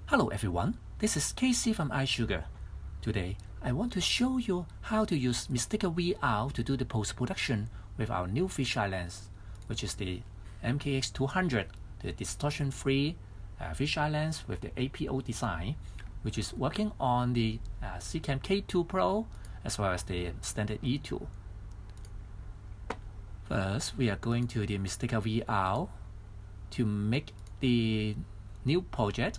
Hello everyone, this is Casey from iZugar. Today, I want to show you how to use MistikaVR to do the post-production with our new fisheye lens, which is the MKX200, the distortion-free fisheye lens with the APO design, which is working on the CCAM K2 Pro as well as the standard E2. First, we are going to the MistikaVR to make the new project.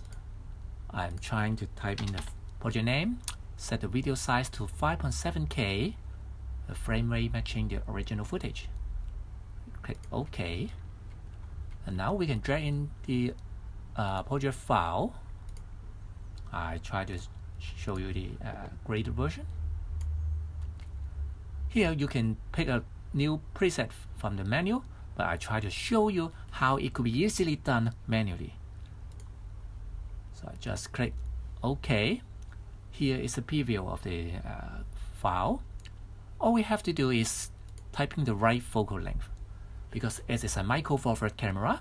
I'm trying to type in the project name, set the video size to 5.7K, the frame rate matching the original footage. Click OK. And now we can drag in the project file. I try to show you the graded version. Here you can pick a new preset from the menu, but I try to show you how it could be easily done manually. So I just click OK. Here is a preview of the file. All we have to do is typing the right focal length. Because as it's a micro four thirds camera,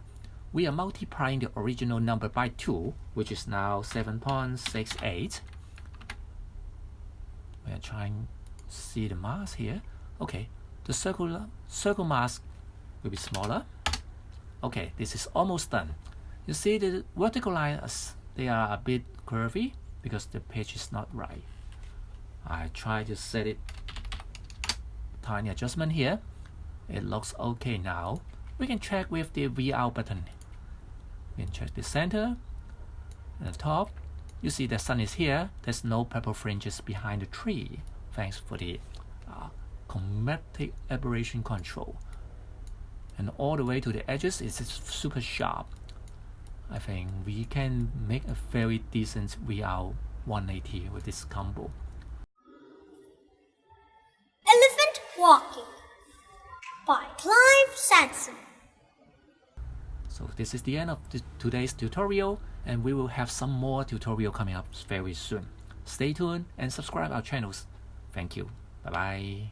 we are multiplying the original number by 2, which is now 7.68. We are trying to see the mask here. Okay, the circle mask will be smaller. Okay, this is almost done. You see the vertical lines, they are a bit curvy because the pitch is not right. I try to set it, tiny adjustment here. It looks okay now. We can check with the VR button. We can check the center and the top. You see the sun is here. There's no purple fringes behind the tree. Thanks for the chromatic aberration control. And all the way to the edges is super sharp. I think we can make a very decent VR 180 with this combo. Elephant Walking by Clive Sanson. So this is the end of today's tutorial, and we will have some more tutorial coming up very soon. Stay tuned and subscribe our channels. Thank you. Bye bye.